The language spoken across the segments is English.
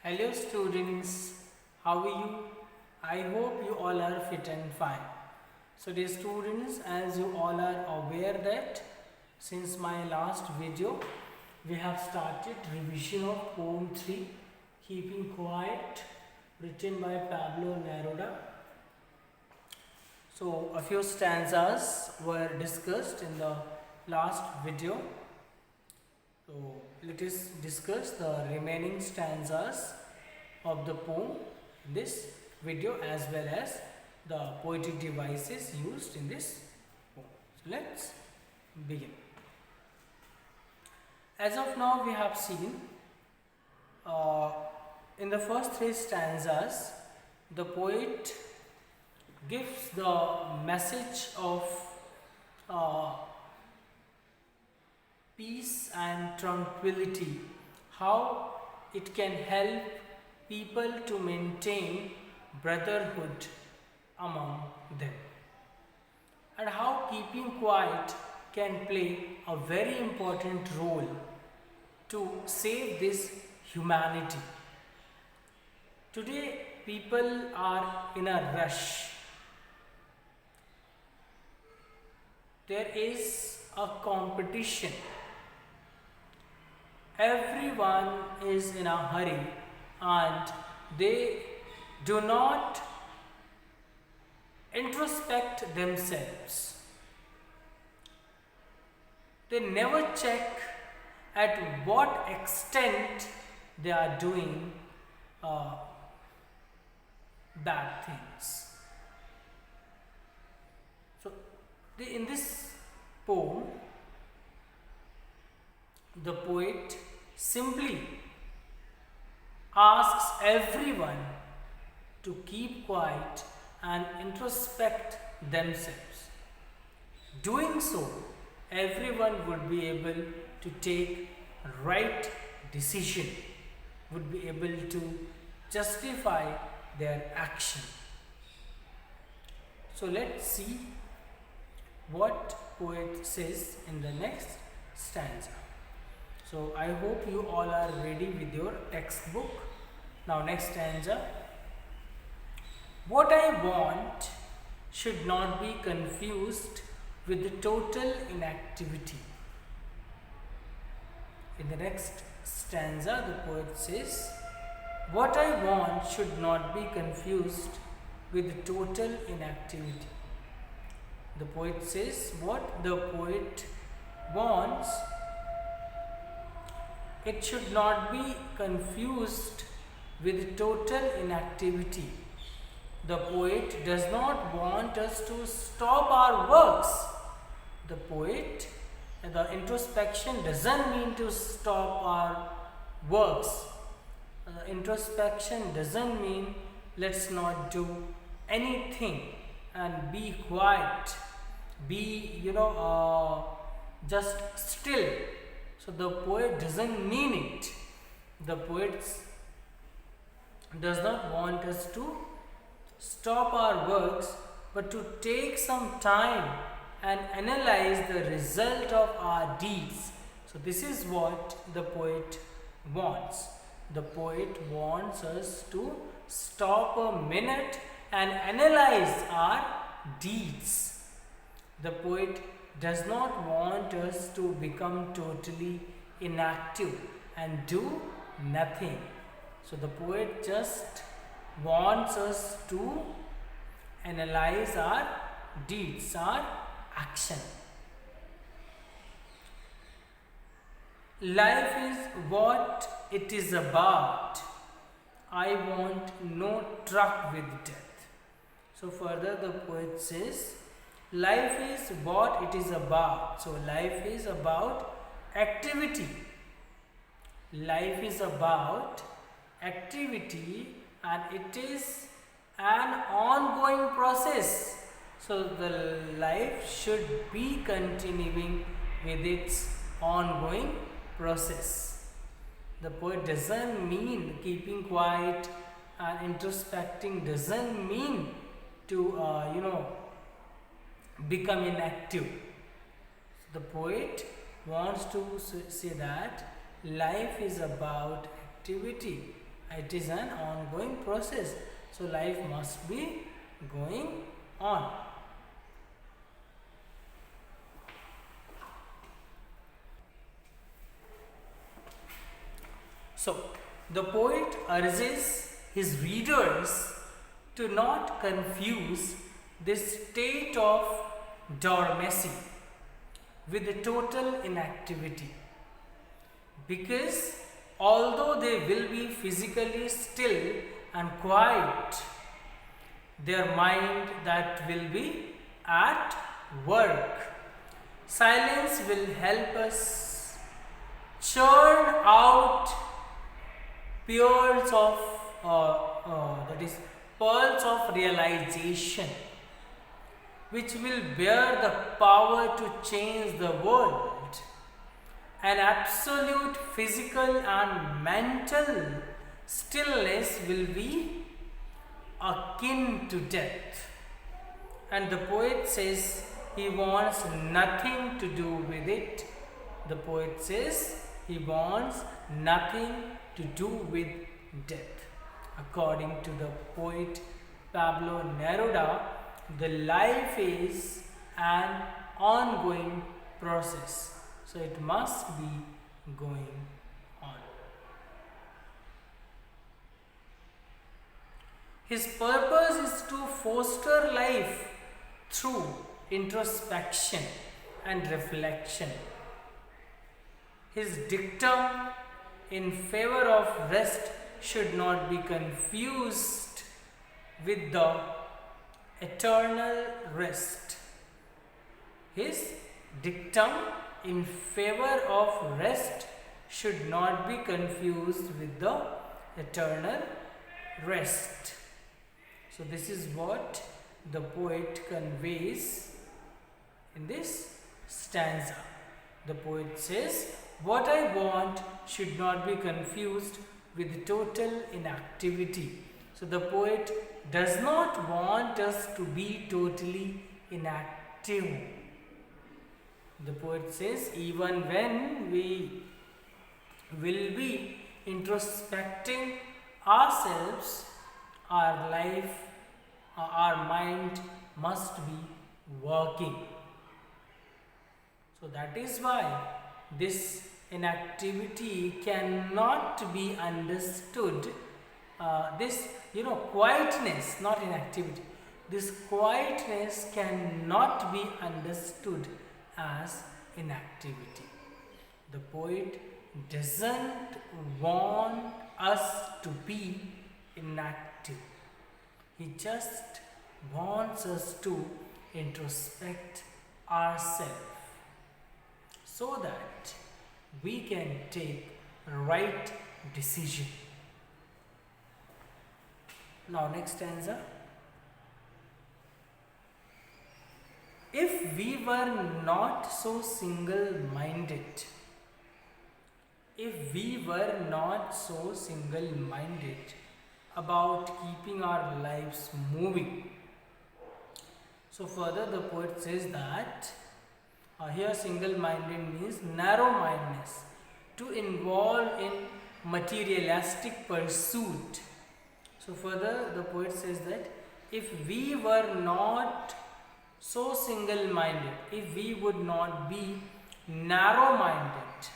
Hello students, how are you? I hope you all are fit and fine. So dear students, as you all are aware that since my last video, we have started revision of poem 3, Keeping Quiet, written by Pablo Neruda. So a few stanzas were discussed in the last video. So let us discuss the remaining stanzas of the poem in this video as well as the poetic devices used in this poem. So let's begin. As of now we have seen in the first three stanzas the poet gives the message of peace and tranquility, how it can help people to maintain brotherhood among them, and how keeping quiet can play a very important role to save this humanity. Today people are in a rush. There is a competition. Everyone is in a hurry and they do not introspect themselves. They never check at what extent they are doing bad things. So, in this poem, the poet simply asks everyone to keep quiet and introspect themselves. Doing so, everyone would be able to take right decision, would be able to justify their action. So let's see what poet says in the next stanza. So I hope you all are ready with your textbook. Now next stanza. What I want should not be confused with the total inactivity. In the next stanza the poet says, what I want should not be confused with the total inactivity. The poet says what the poet wants, it should not be confused with total inactivity. The poet does not want us to stop our works. The poet, the introspection doesn't mean to stop our works. Introspection doesn't mean let's not do anything and be quiet, be just still. So the poet doesn't mean it. The poet does not want us to stop our works, but to take some time and analyze the result of our deeds. So this is what the poet wants. The poet wants us to stop a minute and analyze our deeds. The poet does not want us to become totally inactive and do nothing. So the poet just wants us to analyze our deeds, our action. Life is what it is about. I want no truck with death. So further the poet says, life is what it is about. So life is about activity. Life is about activity and it is an ongoing process. So the life should be continuing with its ongoing process. The poet doesn't mean keeping quiet and introspecting doesn't mean to become inactive. The poet wants to say that life is about activity It is an ongoing process. So life must be going on. So the poet urges his readers to not confuse this state of dormancy with the total inactivity, because although they will be physically still and quiet, their mind that will be at work. Silence will help us churn out pearls of that is pearls of realization, which will bear the power to change the world. An absolute physical and mental stillness will be akin to death. And the poet says he wants nothing to do with it. The poet says he wants nothing to do with death. According to the poet Pablo Neruda, the life is an ongoing process. So it must be going on. His purpose is to foster life through introspection and reflection. His dictum in favor of rest should not be confused with the eternal rest. His dictum in favor of rest should not be confused with the eternal rest. So this is what the poet conveys in this stanza. The poet says, what I want should not be confused with total inactivity. So the poet does not want us to be totally inactive. The poet says, even when we will be introspecting ourselves, our life, our mind must be working. So that is why this inactivity cannot be understood. This, quietness, not inactivity. This quietness cannot be understood as inactivity. The poet doesn't want us to be inactive. He just wants us to introspect ourselves so that we can take right decision. Now next stanza. If we were not so single-minded, about keeping our lives moving. So further the poet says that here single-minded means narrow-mindedness, to involve in materialistic pursuit. So further the poet says that if we were not so single-minded, if we would not be narrow-minded,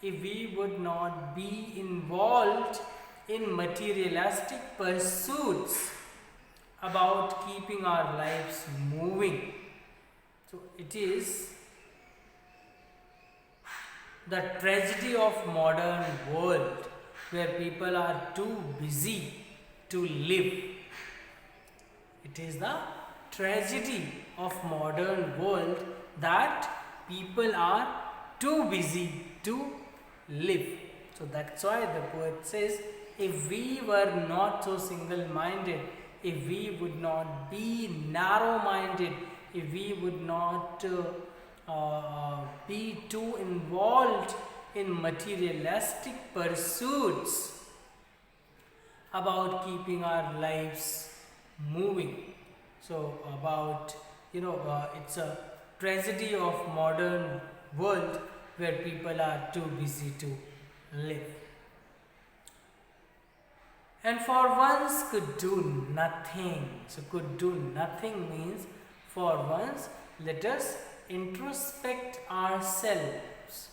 if we would not be involved in materialistic pursuits about keeping our lives moving. So it is the tragedy of modern world where people are too busy to live. It is the tragedy of modern world that people are too busy to live. So that's why the poet says, if we were not so single-minded, if we would not be narrow-minded, if we would not be too involved in materialistic pursuits about keeping our lives moving. So about, it's a tragedy of modern world where people are too busy to live. and for once could do nothing. So could do nothing means for once let us introspect ourselves.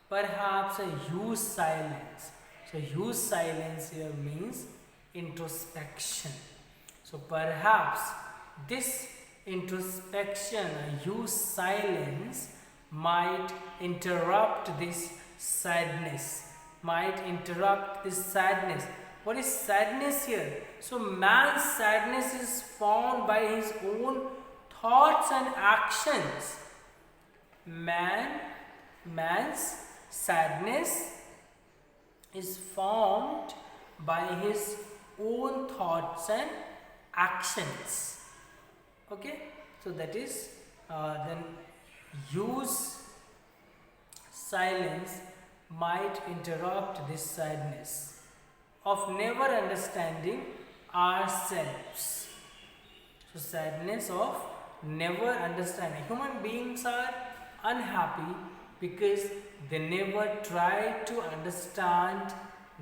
Perhaps use silence. So use silence here means introspection. So perhaps this introspection, use silence, might interrupt this sadness. Might interrupt this sadness. What is sadness here? So man's sadness is formed by his own thoughts and actions. Man's sadness is formed by his own thoughts and actions. Okay, so that is then use silence might interrupt this sadness of never understanding ourselves. So sadness of never understanding. Human beings are unhappy because they never try to understand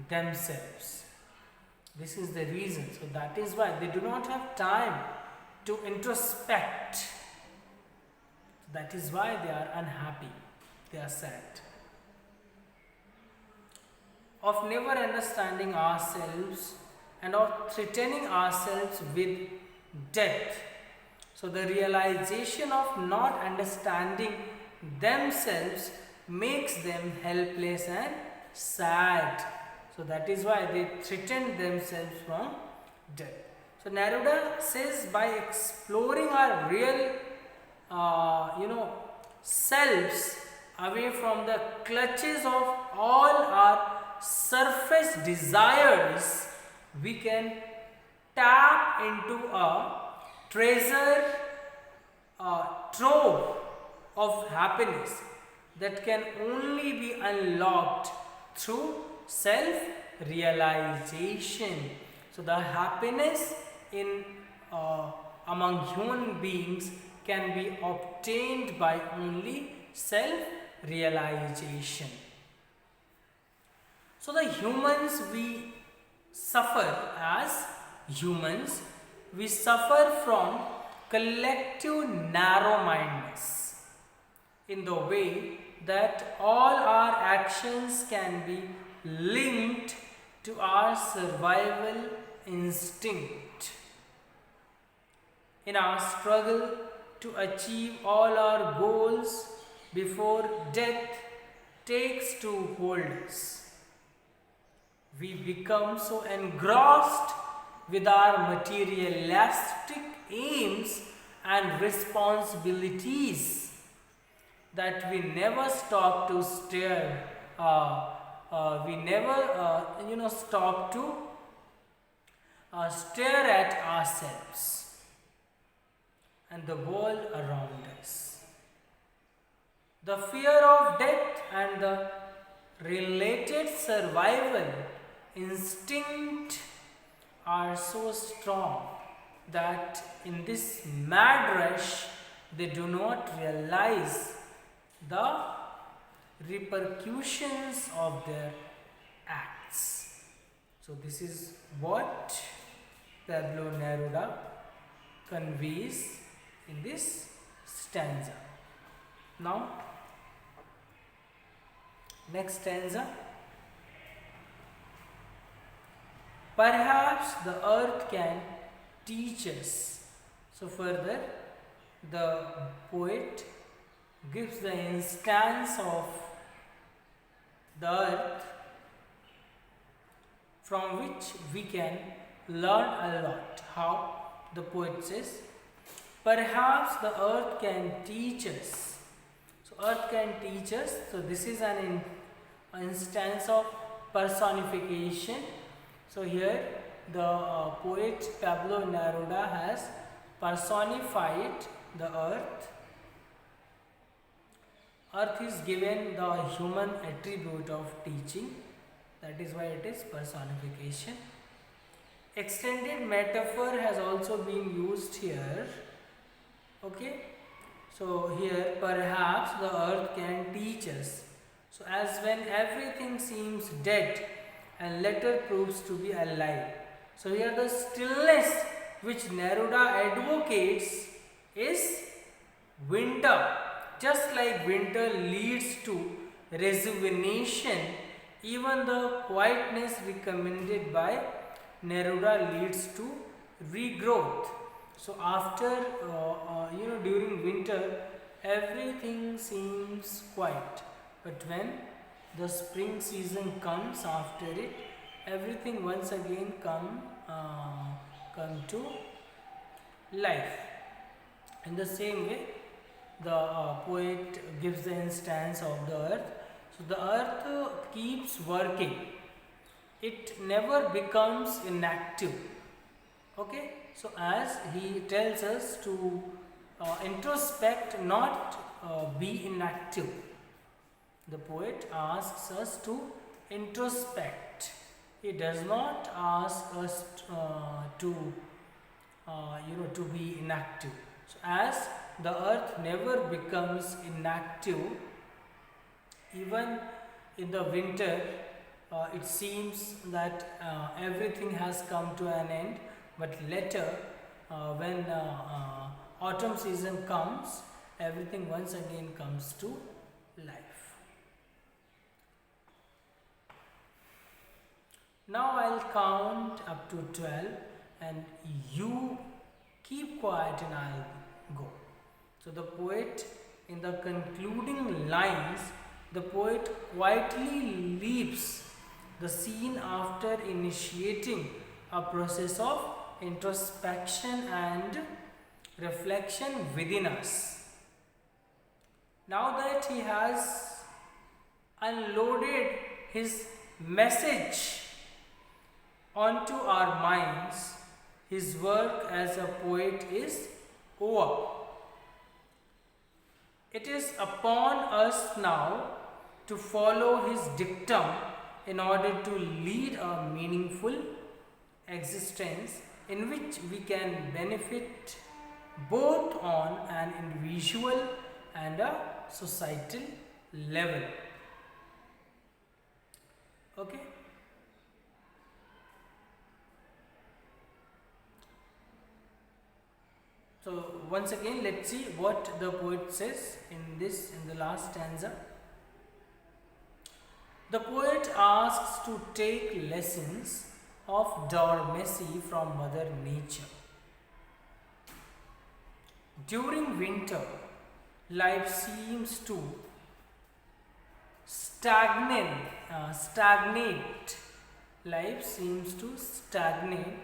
themselves. This is the reason. So that is why they do not have time to introspect. That is why they are unhappy. They are sad. Of never understanding ourselves and of threatening ourselves with death. So the realization of not understanding themselves makes them helpless and sad. So that is why they threaten themselves from death. So Neruda says by exploring our real, selves away from the clutches of all our surface desires, we can tap into a treasure trove of happiness that can only be unlocked through self-realization. So the happiness in among human beings can be obtained by only self-realization. So the humans we suffer as humans, we suffer from collective narrow-mindedness in the way that all our actions can be linked to our survival instinct. In our struggle to achieve all our goals before death takes to hold us, we become so engrossed with our materialistic aims and responsibilities that we never stop to stare. We never, stop to stare at ourselves and the world around us. The fear of death and the related survival instinct are so strong that in this mad rush they do not realize the repercussions of their acts. So this is what Pablo Neruda conveys in this stanza. Now, next stanza. Perhaps the earth can teach us. So further, the poet gives the instance of the earth from which we can learn a lot. How? The poet says, perhaps the earth can teach us. So earth can teach us. So this is an instance of personification. So here the poet Pablo Neruda has personified the earth. Earth is given the human attribute of teaching. That is why it is personification. Extended metaphor has also been used here. Okay. So here perhaps the earth can teach us. So as when everything seems dead and later proves to be a lie. So here the stillness which Neruda advocates is winter. Just like winter leads to rejuvenation, even the quietness recommended by Neruda leads to regrowth. So after during winter everything seems quiet, but when the spring season comes after it, everything once again come to life. In the same way, the poet gives the instance of the earth. So the earth keeps working, it never becomes inactive. Okay, so as he tells us to introspect, not be inactive, the poet asks us to introspect. He does not ask us to be inactive. So as the earth never becomes inactive, even in the winter, it seems that everything has come to an end, but later when autumn season comes, everything once again comes to life. Now I'll count up to 12 and you keep quiet and I'll go. So the poet, in the concluding lines, the poet quietly leaves the scene after initiating a process of introspection and reflection within us. Now that he has unloaded his message onto our minds, his work as a poet is over. It is upon us now to follow his dictum in order to lead a meaningful existence in which we can benefit both on an individual and a societal level. Okay. So once again, let's see what the poet says in the last stanza. The poet asks to take lessons of dormancy from Mother Nature. During winter, life seems to stagnate. Life seems to stagnate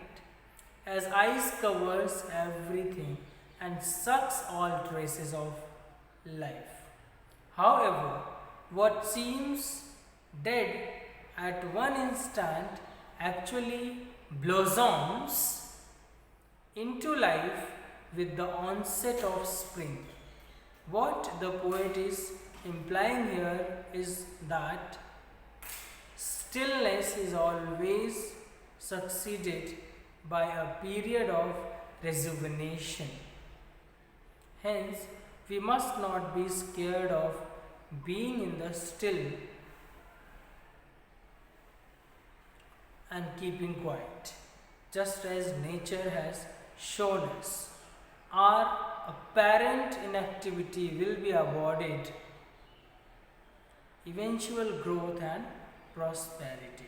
as ice covers everything and sucks all traces of life. However, what seems dead at one instant actually blossoms into life with the onset of spring. What the poet is implying here is that stillness is always succeeded by a period of rejuvenation. Hence, we must not be scared of being in the still and keeping quiet, just as nature has shown us. Our apparent inactivity will be avoided, eventual growth and prosperity.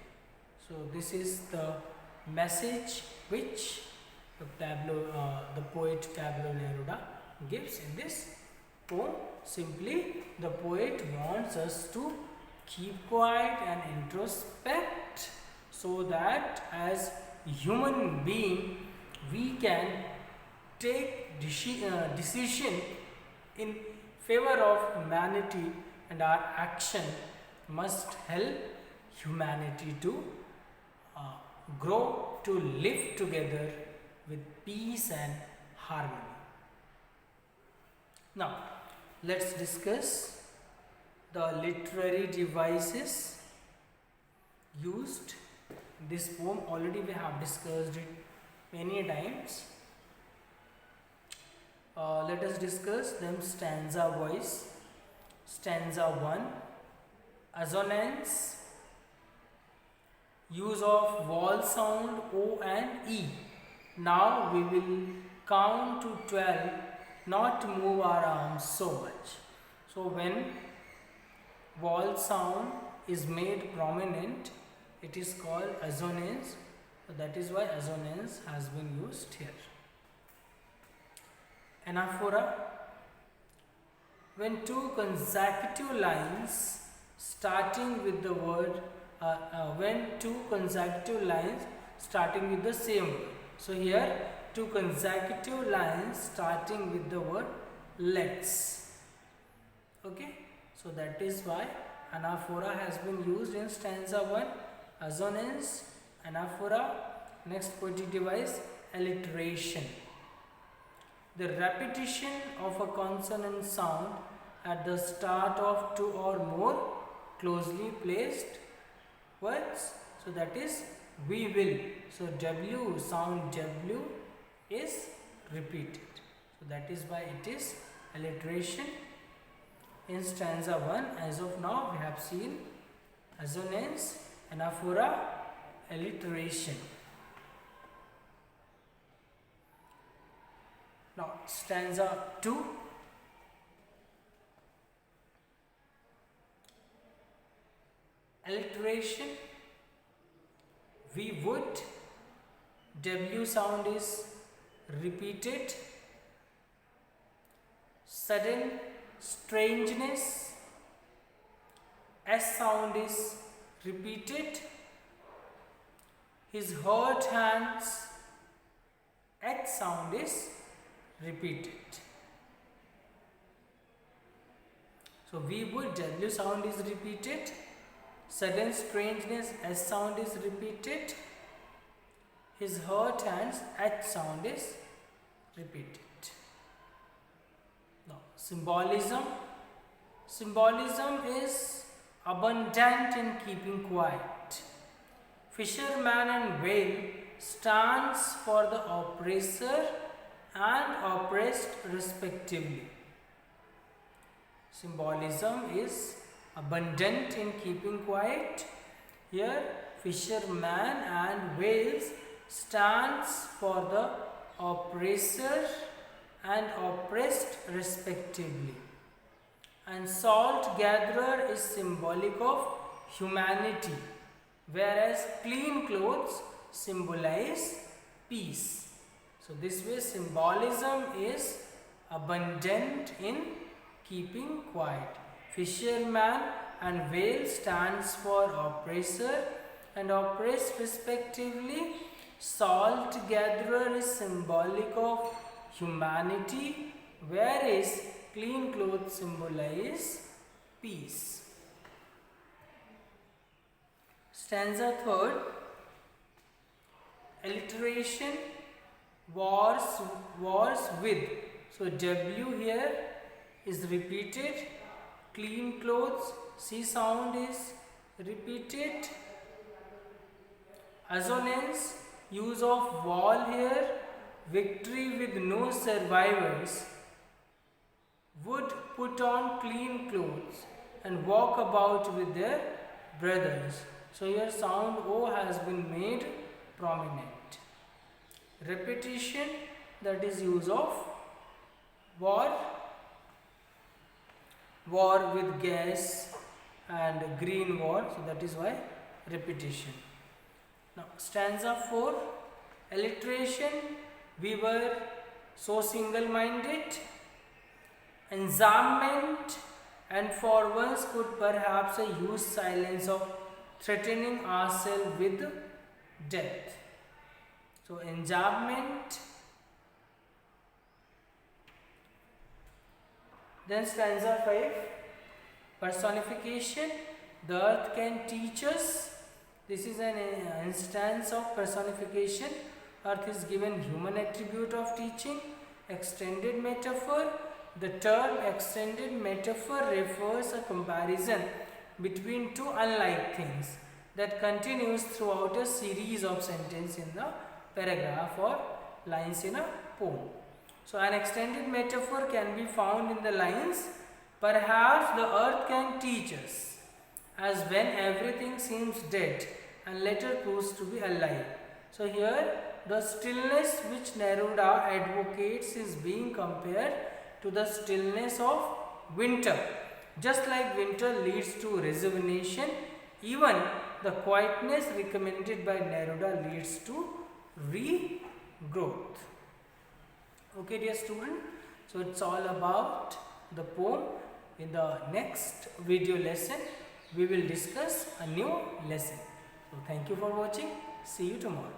So this is the message which the poet Pablo Neruda gives in this poem. Simply, the poet wants us to keep quiet and introspect, so that as human being we can take decision in favor of humanity, and our action must help humanity to grow, to live together with peace and harmony. Now, let's discuss the literary devices used in this poem. Already we have discussed it many times. Let us discuss them stanza wise. Stanza 1, assonance use of vowel sound O and E. Now we will count to 12, not to move our arms so much. So when vowel sound is made prominent, it is called assonance. So that is why assonance has been used here. Anaphora. When two consecutive lines starting with the word, when two consecutive lines starting with the same word. So here two consecutive lines starting with the word let's. Okay, so that is why anaphora has been used in stanza 1. Assonance, anaphora. Next poetic device, alliteration. The repetition of a consonant sound at the start of two or more closely placed words. So that is we will. So W, sound W is repeated. So that is why it is alliteration. In stanza 1, as of now, we have seen assonance, anaphora, alliteration. Now stanza 2. Alliteration. We would, W sound is repeated. Sudden strangeness, S sound is repeated. His hurt hands, H sound is repeated. So we would, W sound is repeated. Sudden strangeness, S sound is repeated. His hurt hands, H sound is repeated. Now symbolism. Symbolism is abundant in keeping quiet. Fisherman and whale stands for the oppressor and oppressed respectively. Symbolism is abundant in keeping quiet. Here fisherman and whales stands for the oppressor and oppressed respectively. And salt gatherer is symbolic of humanity, whereas clean clothes symbolize peace. So this way symbolism is abundant in keeping quiet. Fisherman and whale stands for oppressor and oppressed respectively. Salt gatherer is symbolic of humanity, whereas clean clothes symbolize peace. Stanza 3. Alliteration, wars with. So W here is repeated. Clean clothes, C sound is repeated. Assonance, use of vowel here. Victory with no survivors would put on clean clothes and walk about with their brothers. So here sound O has been made prominent. Repetition, that is use of war with gas and green war, so that is why repetition. Now stanza 4. Alliteration, we were so single-minded. Enjambment, and for once could perhaps use silence of threatening ourselves with death. So enjambment. Then stanza 5. Personification, the earth can teach us. This is an instance of personification. Earth is given human attribute of teaching. Extended metaphor. The term extended metaphor refers a comparison between two unlike things that continues throughout a series of sentences in the paragraph or lines in a poem. So an extended metaphor can be found in the lines, perhaps the earth can teach us, as when everything seems dead and later proves to be a lie. So here the stillness which Neruda advocates is being compared to the stillness of winter. Just like winter leads to rejuvenation, even the quietness recommended by Neruda leads to regrowth. Okay, dear student, so it's all about the poem. In the next video lesson, we will discuss a new lesson. So thank you for watching. See you tomorrow.